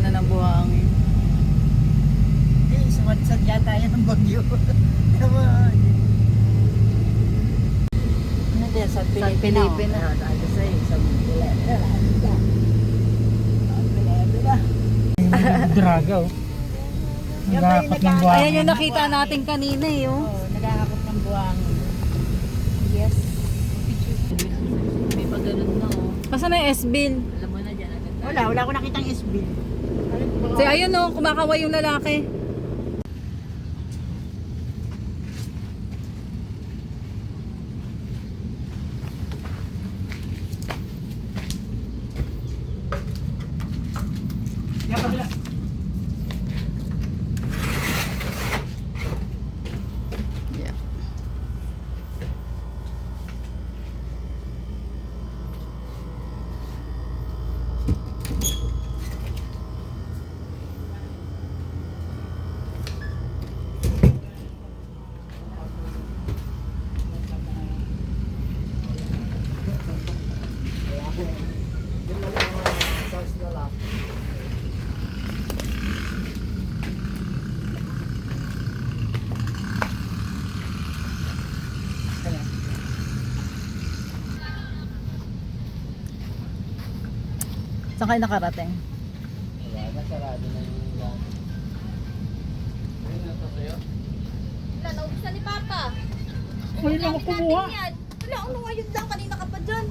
na ng buhangin. Sumadsad yata yan ng bagyo. Ano din, San Pilipino. Ano sa'yo, San Pilipino. Draga oh. Nagkakapot ng buhangin. Ayan yung nakita natin kanina eh. Oh. Nagkakapot ng buhangin. Yes. May pagano'n na oh. Basta na yung S-bill. Alam mo na dyan agad. Wala ko nakitang SB. Si ayun oh, kumakaway yung lalaki. Yeah. Saan kayo nakarating? Wala na, sarado na yung yan. Ayun na to sa'yo? Wala, naubusan ni Papa. Ngayon lang ako kumuha. Yan. Wala, ano ngayon lang, kanina ka pa dyan.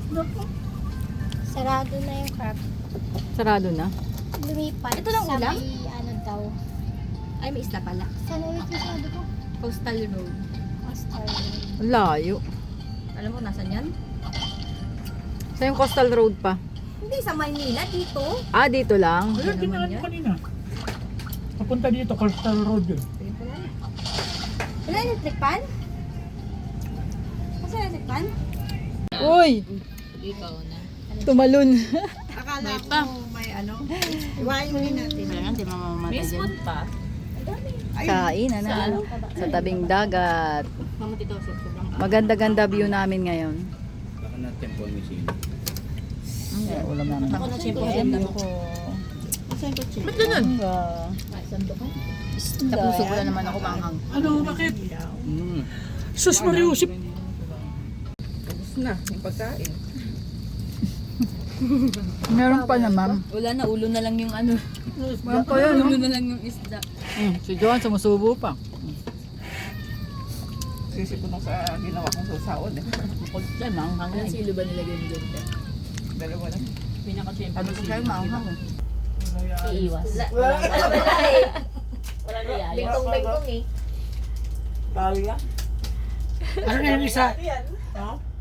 Sarado na yung crab. Sarado na. Lumipat. Ito lang ulam? Ano daw? Ay, may isla pala. Saan ulit masyado ko? Coastal Road. Coastal Road. Layo. Alam mo, nasan yan? Sa yung Coastal Road pa. Hindi, sa Maynila, dito. Ah, dito lang. Ayun, dinaan mo kanina. Papunta dito, Coastal Road yun. Wala electric pan? Kasi electric pan? Uy! Ikaw na. Tumalon. Akala ko may ano. Iwain mo rin natin. Kailangan di mamamatay May dyan. spot pa. Kain na. Sa tabing dagat. Mamatay daw sa sobrang. Maganda-ganda view namin ngayon. Baka natin po yung machine. Ulam namin. Ako na siyempre. Ako. Saan ko siya? Ba't ganun? Sando ka? Tapuso ko na naman ako manghang. Ano, bakit? Mm. Sus Mariusip. Tapos na, yung pagkain. Meron pa naman. Wala na, ulo na lang yung ano. Meron pa yan. Ulo na lang yung isda. Si Johan sumusubo pa. Sisi ko na sa ginawa kong susaon eh. Bukod siya, manghang. Ilang silo ba nilagay mo dyan? Dalawa lang. Pinaka-siyempre. Ano ko siya, manghang. Iiwas. Wala eh. Wala na yan. Bingkong-bingkong eh. Ano na yung isa?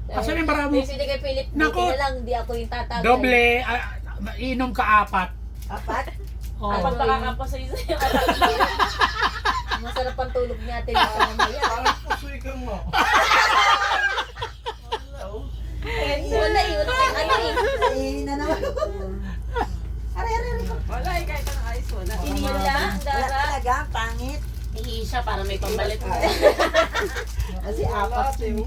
Asan yung marami? Hindi kay Philip, Naku! buti na lang, di ako yung tatagay. Doble, inom ka apat. Apat? Oh. Apat nakakapasay sa'yo. Masarap ang tulog natin na mamaya. Pusoy ka mo. Wala eh, wala kang ano eh. na naman. Wala eh, kahit ang ayos wala. Inila, dara. Talaga, pangit. Iisa para may pambalit. Kasi apat yun.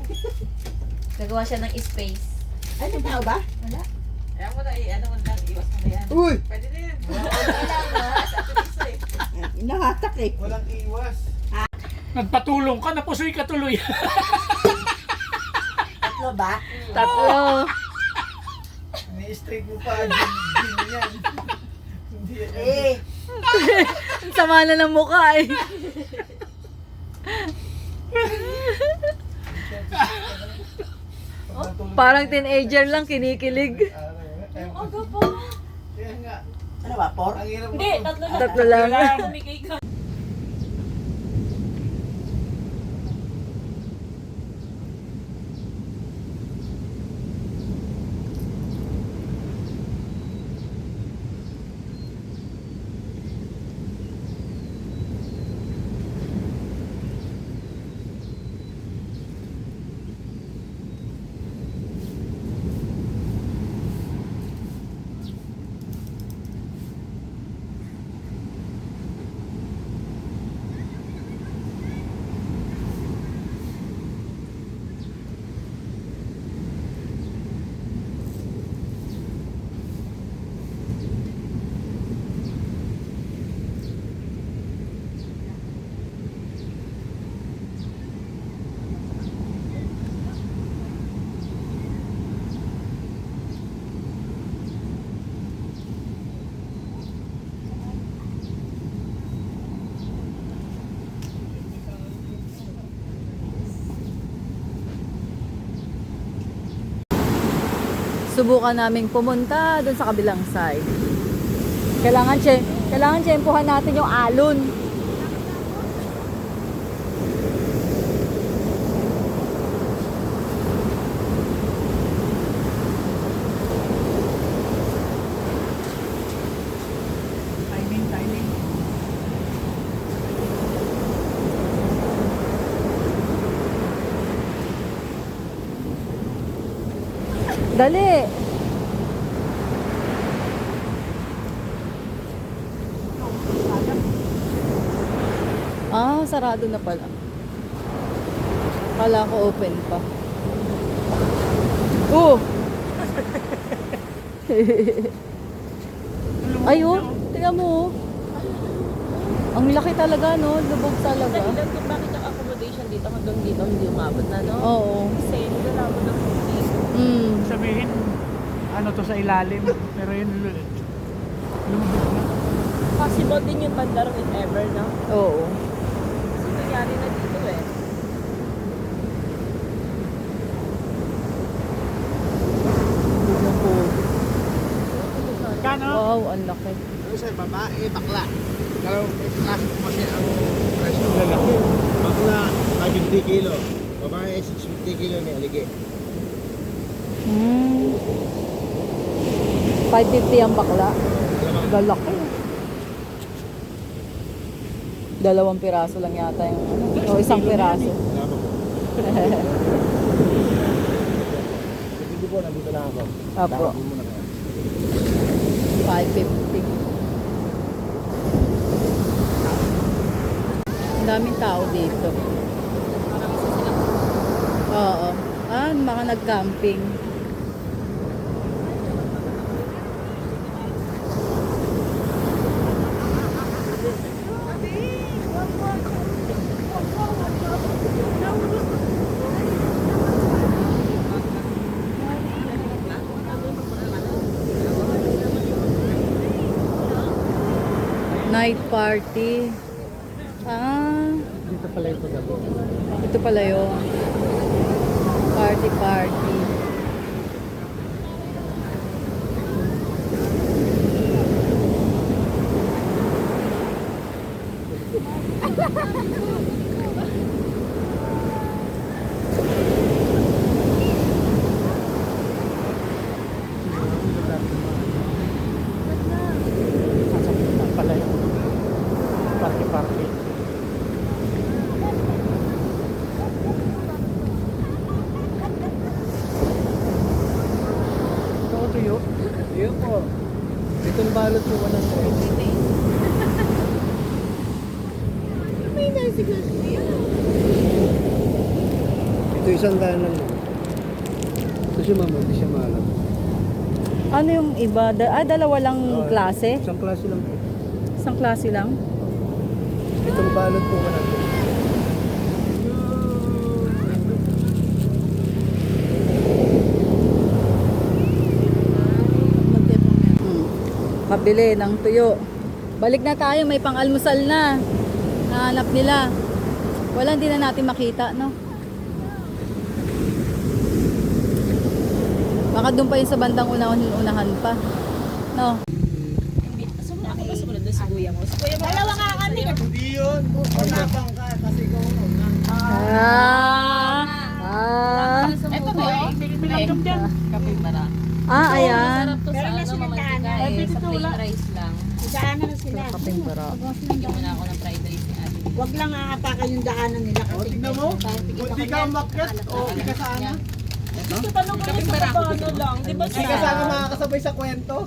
Nagawa siya ng space. Ay, may tao ba? Wala. Ayaw mo na ano mo lang, iwas mo na yan. Uy! Pwede na yan. Kailangan. Inahatak eh. Walang iwas. Nagpatulong ka, napusoy ka tuloy. Tatlo ba? Tatlo. Ni-straight mo pa. Gin yan. Hindi yan. Eh. Ang sama na ng mukha eh. Parang teenager lang, kinikilig. Kaya nga. Ano ba, por? Ang hirap mo. Hindi, tatlo na. Tatlo lang. Bumigay ka. subukan naming pumunta dun sa kabilang side. Kailangan tiyempohan natin yung alon. Timing. Dali! Ah, sarado na pala. Kala ko open pa. Oh! Ayun, tingnan mo. Oh. Ang laki talaga, no? Lubog talaga. Dahilan kung bakit ang accommodation dito hanggang dito hindi umabot na, no? Oo. Kasi nilalaman ng pulis. Mm. Sabihin, ano to sa ilalim, pero yun lumubog na. Possible din yung bandaro if ever, no? Oo. Kasi nangyari na dito eh. Tingnan po. Kano? Wow, ang laki. Ano sa'yo, babae, bakla. Kalau class mo kasi ang presyo. Lalaki. Bakla, 50 kilo. Babae, 650 kilo ni Alige. 550 ang bakla. Lalaki. 2 piraso lang yata yung o 1 piraso. Hindi po, nandito na ako. Apo. Tawag mo muna kayo. 550. Ang daming tao dito. Oo. Ah, mga nag-camping. Night party. Ah, Dito pala yung pagabo. ito pala yun. Party. Sasaktan pala yung party. Ito tuyo. Yun po. Itong balot po 100. Ito isang daan lang. Ito si mama, hindi siya maalam. Ano yung iba? Dalawa lang klase? Isang klase lang po. Isang klase lang? Itong balot po 100. Pabili ng tuyo. Balik na tayo, may pang-almusal na. Nahanap nila. Wala, hindi na natin makita, no? Baka doon pa yung sa bandang unahan pa. No? Sumunod ako ba sumunod doon si kuya mo? Si kuya mo. Dalawa nga kami. Hindi yun. Unabang ka kasi ikaw una. Ito ba yung Binagdam dyan. kapibara? Ayan. Sarap to sa ano, mamantika eh. Sa plain rice lang. Daanan na sila. Kaping para. Bigyan mo na ako ng fried rice ni Ate. Huwag lang aapakan yung daanan nila. O, tignan mo. Kung di ka umakyat, o di ka sana. Kapibara ako dito. lang, di ba Di ka sana makakasabay sa kwento.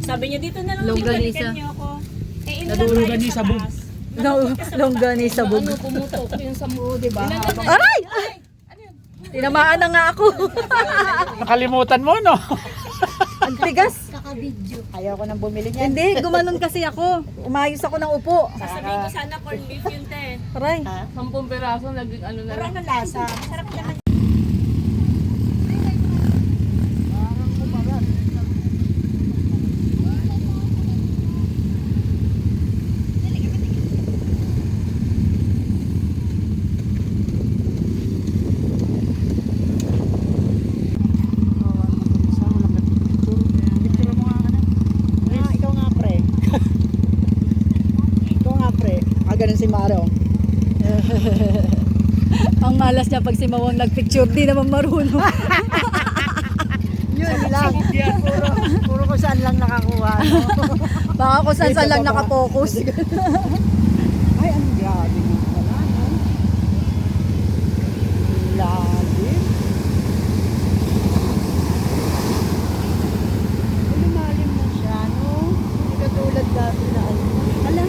Sabi niya dito na lang Longganisa. niyo ako. Eh, Nadulugan niya sa bug. No, longganisa bug. Ano, pumutok yung sa mo, di ba? Aray! Tinamaan na nga ako. Nakalimutan mo, no? Ang tigas. Kakabidyo. Ayaw ko nang bumili niyan. Hindi, gumanon kasi ako. Umayos ako ng upo. Sasabihin ko sana corn beef yun, te. Aray. 10 piraso, naging ano na Pero ano lasa? Masarap naman. ganun si Maro. Ang malas niya pag si Mawang nagpicture, di naman marunong. Yun lang. Puro ko saan lang nakakuha. No? Baka kung saan lang nakapokus. Ay, ang grabe nga pala, no? Ang lalim. Lumalim na siya, no? Hindi katulad dati na ano. Ala,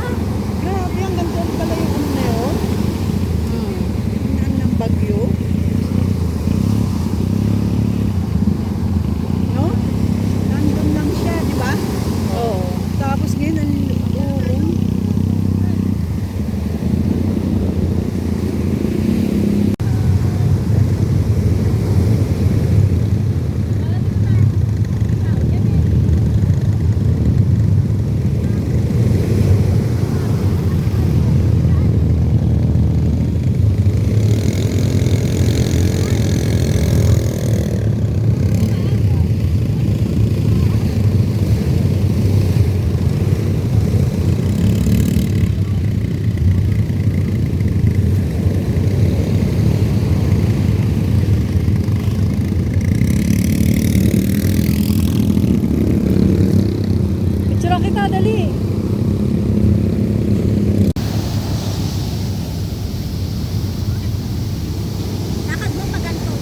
grabe, ang ganda pala yung ano na yun. Ang ng bagyo. No? Nandun lang siya, di ba? Oo. Tapos ngayon, ang urong. Picture kita, dali. Lakad mo pag ganito.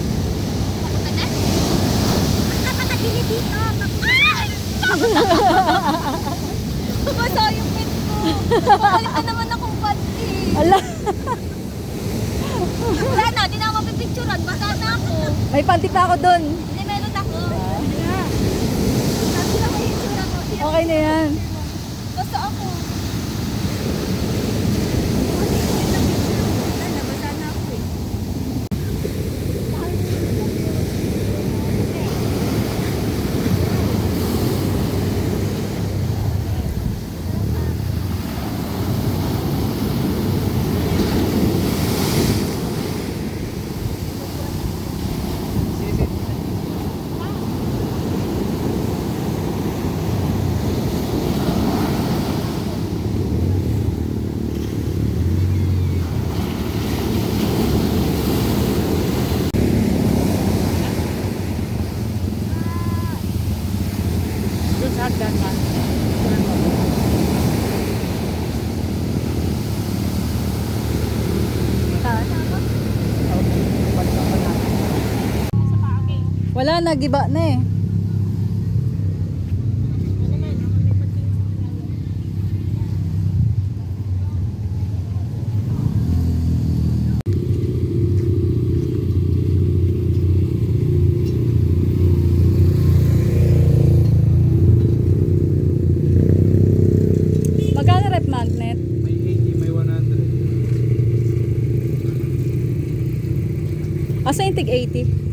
Papunta na? Nakatagili dito. Ay! Basa yung pet ko. Papalit na naman akong panty. Ala, Wala na, di na ako mapipicturean. Basa na ako. may panty pa ako doon. Hindi, meron ako. Sabi na kayo yung tsura ko. Okay na yan. Basta ako. Wala na, basa na ako eh. Doon sa hagdan man. Wala, nagiba na eh. Magkano rep magnet? May 80, may 100. Asa yung tig 80?